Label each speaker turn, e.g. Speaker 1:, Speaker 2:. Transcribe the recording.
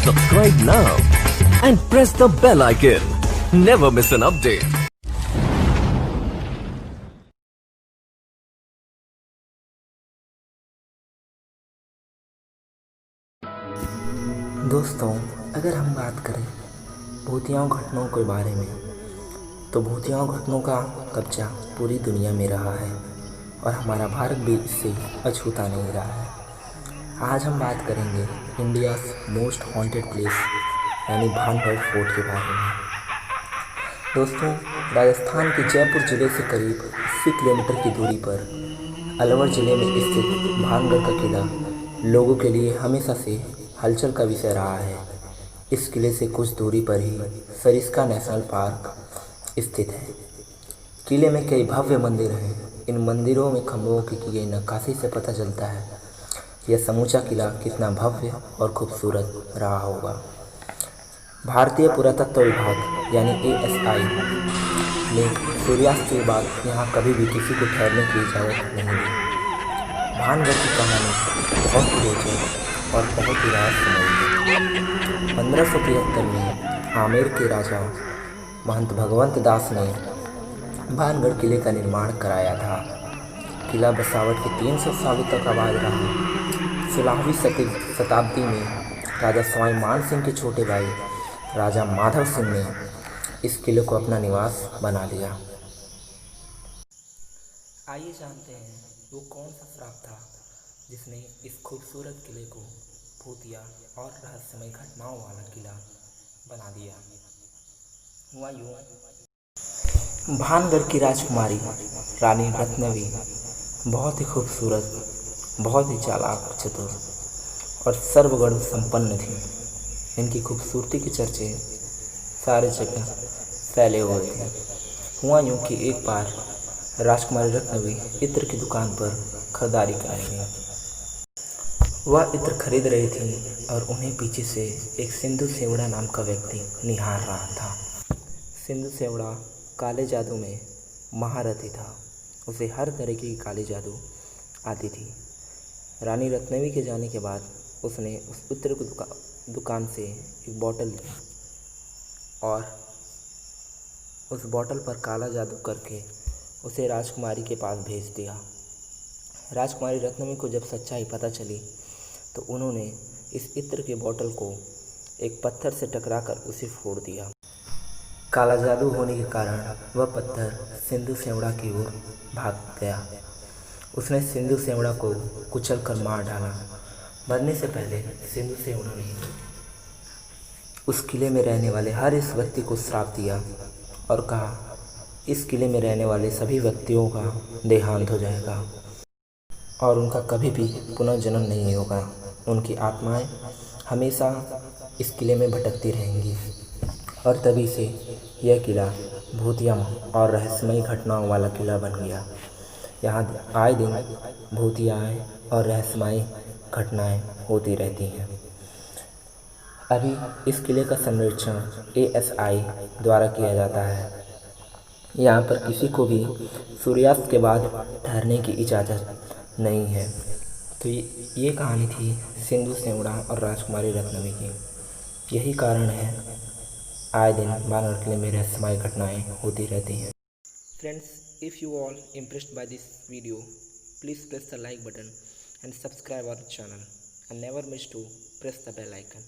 Speaker 1: Subscribe now and press the bell icon. Never miss an update.
Speaker 2: दोस्तों, अगर हम बात करें भूतियाओं घटनाओं के बारे में, तो भूतियाओं घटनाओं का कब्जा पूरी दुनिया में रहा है और हमारा भारत भी इससे अछूता नहीं रहा है। आज हम बात करेंगे इंडियाज़ मोस्ट हॉन्टेड प्लेस यानी भानगढ़ फोर्ट के बारे में। दोस्तों, राजस्थान के जयपुर ज़िले से करीब 80 किलोमीटर की दूरी पर अलवर ज़िले में स्थित भानगढ़ का किला लोगों के लिए हमेशा से हलचल का विषय रहा है। इस किले से कुछ दूरी पर ही सरिस्का नेशनल पार्क स्थित है। किले में कई भव्य मंदिर हैं। इन मंदिरों में खंभों की गई नक्काशी से पता चलता है यह समूचा किला कितना भव्य और खूबसूरत रहा होगा। भारतीय पुरातत्व विभाग यानी ASI ने सूर्यास्त के बाद यहाँ कभी भी किसी को ठहरने की इजाज़त नहीं दी। भानगढ़ की कहानी बहुत ही रोचक और बहुत ही रहस्यमयी है। 1573 में आमेर के राजा महंत भगवंत दास ने भानगढ़ किले का निर्माण कराया था। किला बसावट के 300 सालों तक आबाद रहा। 16वीं शताब्दी में राजा सवाई मान सिंह के छोटे भाई राजा माधव सिंह ने इस किले को अपना निवास बना लिया। आइए जानते हैं वो कौन सा श्राप था जिसने इस खूबसूरत किले को भूतिया और रहस्यमय घटनाओं वाला किला बना दिया। हुआ यूँ, भानगढ़ की राजकुमारी रानी रत्नवी बहुत ही खूबसूरत, बहुत ही चालाक, चतुर और सर्वगुण संपन्न थी। इनकी खूबसूरती के चर्चे सारे जगह फैले हुए थे। हुआ यूँ कि एक बार राजकुमारी रत्नवी इत्र की दुकान पर खरीदारी करेंगे। वह इत्र खरीद रही थी और उन्हें पीछे से एक सिंधु सेवड़ा नाम का व्यक्ति निहार रहा था। सिंधु सेवड़ा काले जादू में महारथी था। उसे हर तरह की काली जादू आती थी। रानी रत्नवी के जाने के बाद उसने उस इत्र की दुकान से एक बोतल ली और उस बोतल पर काला जादू करके उसे राजकुमारी के पास भेज दिया। राजकुमारी रत्नवी को जब सच्चाई पता चली तो उन्होंने इस इत्र के बोतल को एक पत्थर से टकराकर उसे फोड़ दिया। काला जादू होने के कारण वह पत्थर सिंधु सेवड़ा की ओर भाग गया। उसने सिंधु सेवड़ा को कुचल कर मार डाला। मरने से पहले सिंधु सेवड़ा ने उस किले में रहने वाले हर इस व्यक्ति को श्राप दिया और कहा, इस किले में रहने वाले सभी व्यक्तियों का देहांत हो जाएगा और उनका कभी भी पुनर्जन्म नहीं होगा। उनकी आत्माएं हमेशा इस किले में भटकती रहेंगी। और तभी से यह किला भूतिया और रहस्यमयी घटनाओं वाला किला बन गया। यहाँ आए दिन भूतियाएँ और रहस्यमयी घटनाएं होती रहती हैं। अभी इस किले का संरक्षण ASI द्वारा किया जाता है। यहाँ पर किसी को भी सूर्यास्त के बाद ठहरने की इजाज़त नहीं है। तो ये कहानी थी सिंधु सेवड़ा और राजकुमारी रत्नवी की। यही कारण है आए दिन भानगढ़ किले में रहस्यमय घटनाएं होती रहती हैं। Friends, if you all impressed by this video, please press the like button and subscribe our channel and never miss to press the bell icon.